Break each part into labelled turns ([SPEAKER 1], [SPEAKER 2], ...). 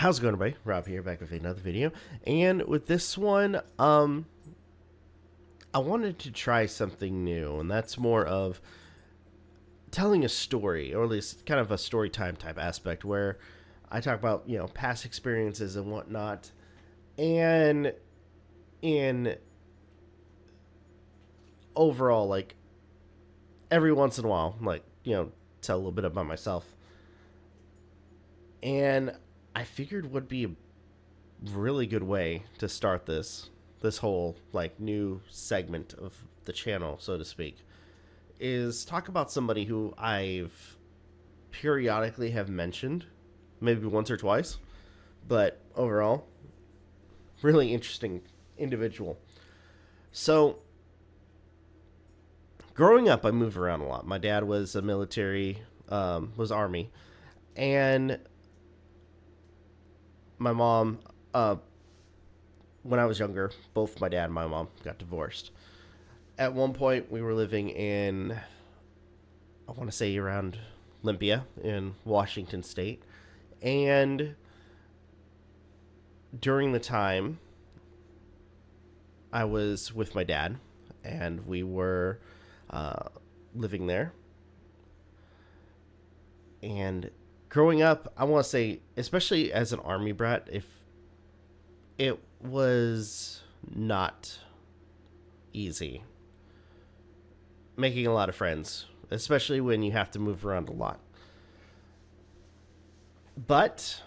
[SPEAKER 1] How's it going, everybody? Rob here, back with another video. And with this one, I wanted to try something new, and that's more of telling a story, or at least kind of a story time type aspect, where I talk about, past experiences and whatnot. And in overall, like, every once in a while, like, tell a little bit about myself. And I figured would be a really good way to start this whole like new segment of the channel, so to speak, is talk about somebody who I've periodically have mentioned, maybe once or twice, but overall, really interesting individual. So, growing up, I moved around a lot. My dad was a military, was Army, and my mom, when I was younger, both my dad and my mom got divorced. At one point, we were living in, I want to say around Olympia in Washington State. And during the time, I was with my dad, and we were living there. And growing up, I want to say, especially as an Army brat, if it was not easy making a lot of friends, especially when you have to move around a lot. But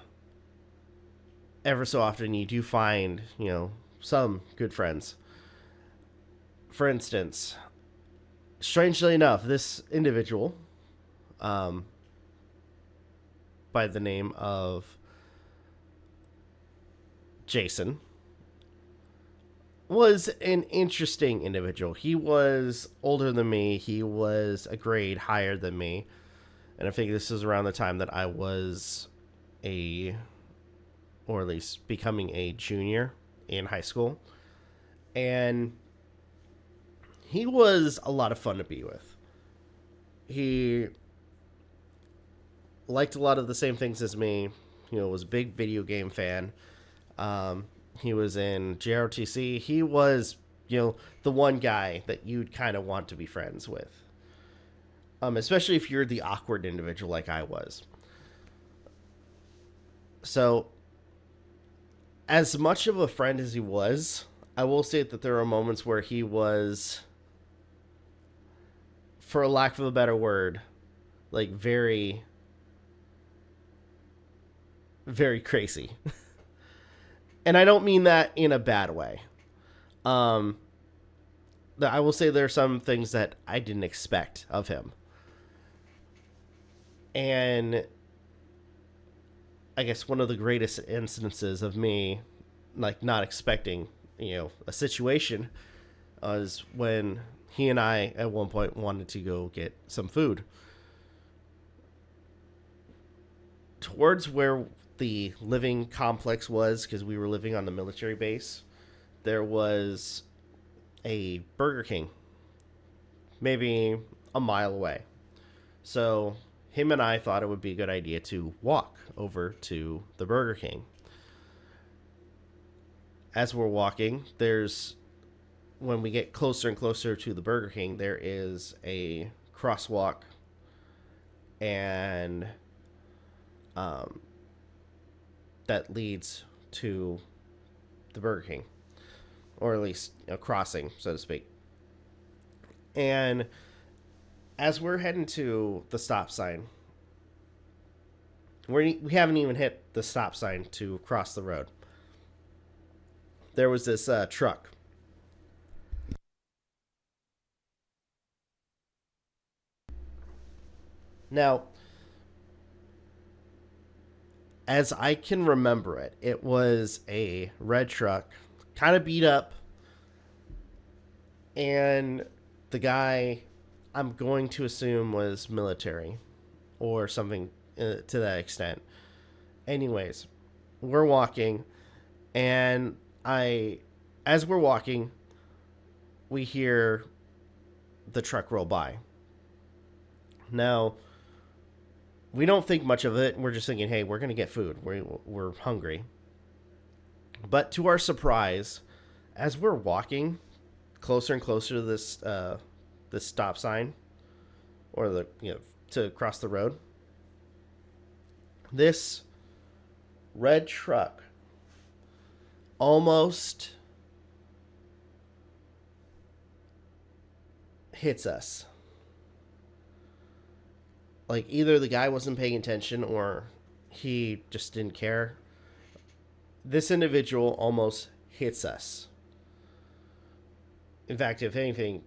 [SPEAKER 1] ever so often you do find, some good friends. For instance, strangely enough, this individual, by the name of Jason, was an interesting individual. He was older than me. He was a grade higher than me. And I think this is around the time that I was or at least becoming a junior in high school. And he was a lot of fun to be with. He liked a lot of the same things as me. Was a big video game fan. He was in JRTC. He was, the one guy that you'd kind of want to be friends with. Especially if you're the awkward individual like I was. So, as much of a friend as he was, I will say that there are moments where he was, for lack of a better word, like very, very crazy. And I don't mean that in a bad way. I will say there are some things that I didn't expect of him. And I guess one of the greatest instances of me, like, not expecting, a situation was when he and I, at one point, wanted to go get some food. Towards where the living complex was, because we were living on the military base, there was a Burger King maybe a mile away. So him and I thought it would be a good idea to walk over to the Burger King. As we're walking, when we get closer and closer to the Burger King, there is a crosswalk, and that leads to the Burger King, or at least a crossing, so to speak. And as we're heading to the stop sign, we haven't even hit the stop sign to cross the road. There was this truck. Now, as I can remember it, it was a red truck, kind of beat up, and the guy, I'm going to assume, was military or something to that extent. Anyways, we're walking, and as we're walking, we hear the truck roll by. Now, we don't think much of it. We're just thinking, hey, we're going to get food. We're hungry. But to our surprise, as we're walking closer and closer to this stop sign, or to cross the road, this red truck almost hits us. Like, either the guy wasn't paying attention or he just didn't care. This individual almost hits us. In fact, if anything,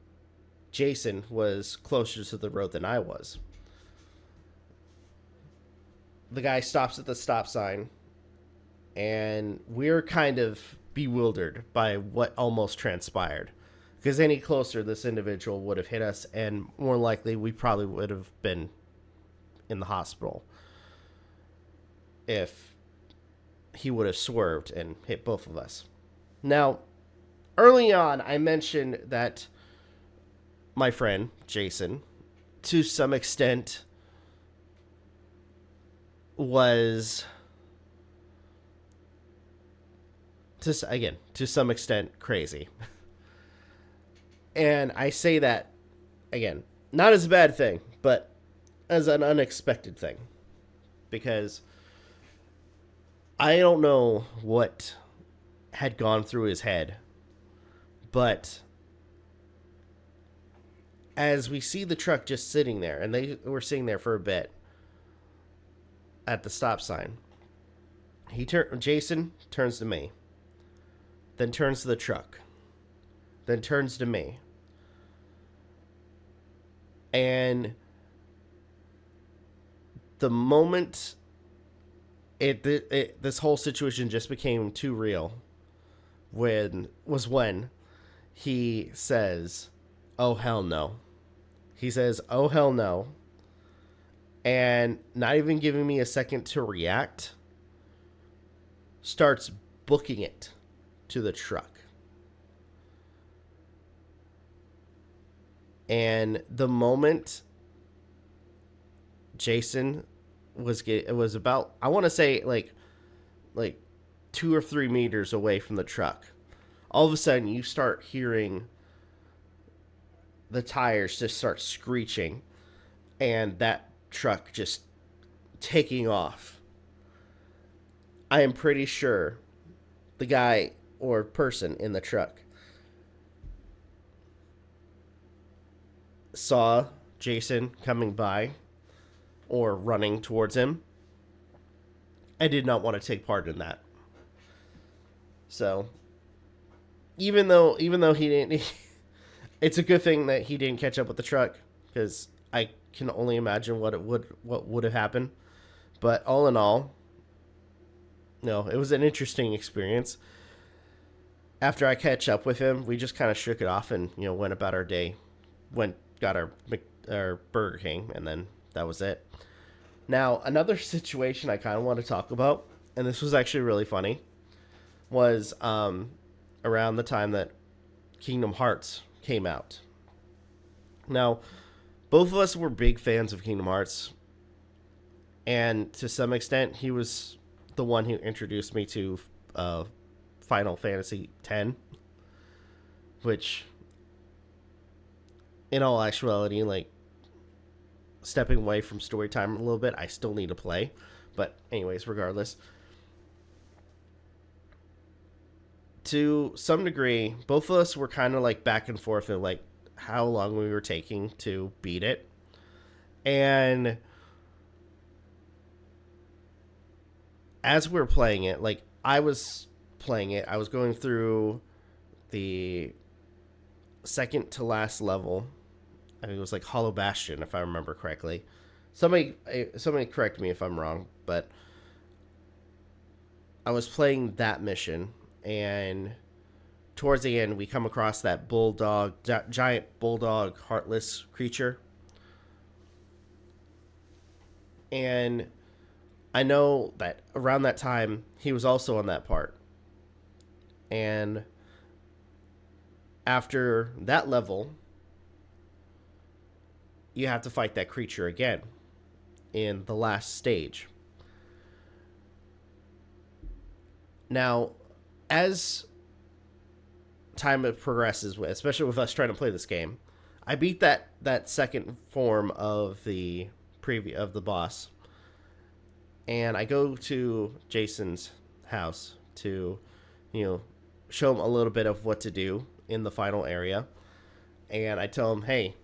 [SPEAKER 1] Jason was closer to the road than I was. The guy stops at the stop sign, and we're kind of bewildered by what almost transpired. Because any closer, this individual would have hit us, and more likely, we probably would have been in the hospital if he would have swerved and hit both of us. Now, early on, I mentioned that my friend, Jason, to some extent, was, to some extent, crazy. And I say that, again, not as a bad thing, but as an unexpected thing. Because I don't know what had gone through his head, but as we see the truck just sitting there, and they were sitting there for a bit at the stop sign, Jason turns to me, then turns to the truck, then turns to me, and the moment this whole situation just became too real when he says, "Oh, hell no." He says, "Oh, hell no." And not even giving me a second to react, starts booking it to the truck. And the moment Jason it was about, I want to say like 2 or 3 meters away from the truck, all of a sudden you start hearing the tires just start screeching, and that truck just taking off. I am pretty sure the guy or person in the truck saw Jason coming by or running towards him. I did not want to take part in that. So, even though he didn't, it's a good thing that he didn't catch up with the truck, because I can only imagine what would have happened. But all in all, no, it was an interesting experience. After I catch up with him, we just kind of shook it off and went about our day. Got our Burger King, and then that was it. Now, another situation I kind of want to talk about, and this was actually really funny, was around the time that Kingdom Hearts came out. Now, both of us were big fans of Kingdom Hearts, and to some extent, he was the one who introduced me to Final Fantasy X, which, in all actuality, like, stepping away from story time a little bit, I still need to play. But anyways, regardless, to some degree, both of us were kind of like back and forth in like how long we were taking to beat it. And as we were playing it, like I was playing it, I was going through the second to last level. I think it was like Hollow Bastion, if I remember correctly. Somebody correct me if I'm wrong, but I was playing that mission, and towards the end, we come across that giant bulldog, heartless creature. And I know that around that time, he was also on that part. And after that level, you have to fight that creature again. in the last stage. Now, as time progresses, especially with us trying to play this game, I beat that second form of the boss, and I go to Jason's house to, show him a little bit of what to do in the final area, and I tell him, hey,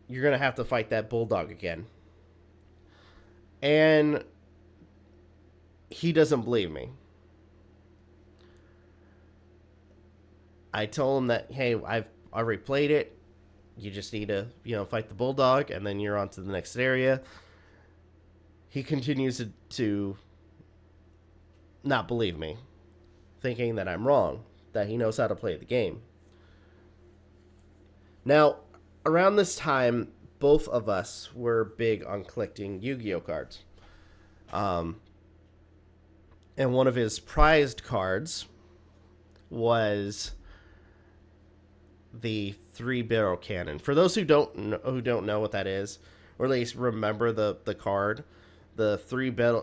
[SPEAKER 1] you're gonna have to fight that bulldog again, and he doesn't believe me. I told him that, hey, I've already played it. You just need to, fight the bulldog, and then you're on to the next area. He continues to not believe me, thinking that I'm wrong, that he knows how to play the game. Now, around this time, both of us were big on collecting Yu-Gi-Oh cards. And one of his prized cards was the 3-barrel cannon. For those who don't know what that is, or at least remember the card, the 3-barrel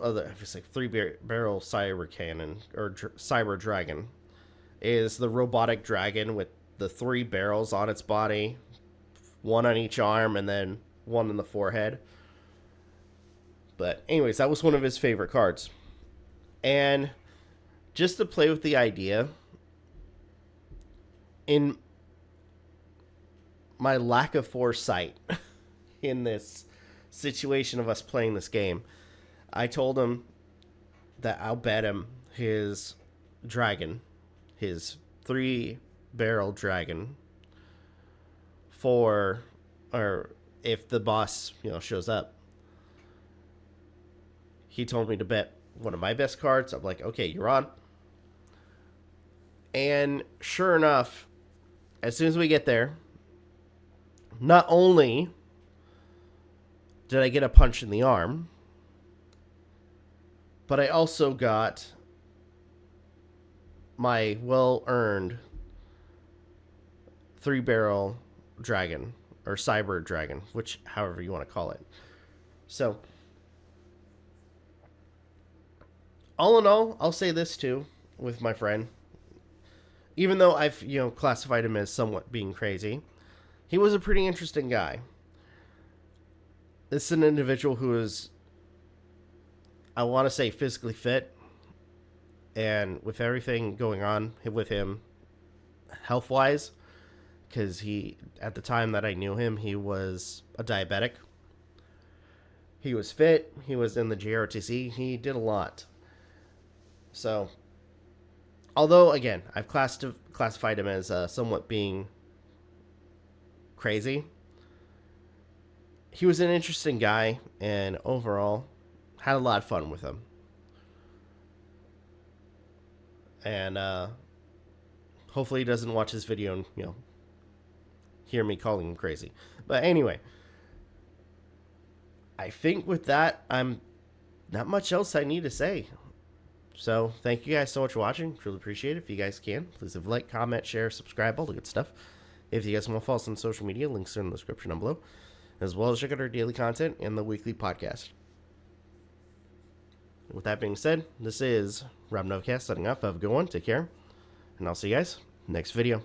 [SPEAKER 1] cyber cannon or cyber dragon is the robotic dragon with the 3 barrels on its body, one on each arm and then one in the forehead. But anyways, that was one of his favorite cards. And just to play with the idea, in my lack of foresight in this situation of us playing this game, I told him that I'll bet him his dragon, his 3-barrel dragon, or if the boss, shows up. He told me to bet one of my best cards. I'm like, okay, you're on. And sure enough, as soon as we get there, not only did I get a punch in the arm, but I also got my well-earned 3-barrel dragon, or cyber dragon, which, however you want to call it. So, all in all, I'll say this too with my friend. Even though I've, classified him as somewhat being crazy, he was a pretty interesting guy. This is an individual who is, I want to say, physically fit. And with everything going on with him health-wise, because at the time that I knew him, he was a diabetic. He was fit. He was in the JRTC. He did a lot. So, although, again, I've classified him as somewhat being crazy, he was an interesting guy, and overall, had a lot of fun with him. And hopefully he doesn't watch this video and, hear me calling him crazy. But anyway, I think with that, I'm not much else I need to say. So, thank you guys so much for watching. Really appreciate it. If you guys can, please leave a like, comment, share, subscribe, all the good stuff. If you guys want to follow us on social media, links are in the description down below. As well as check out our daily content and the weekly podcast. With that being said, this is Rob Novakast signing off. Have a good one. Take care. And I'll see you guys next video.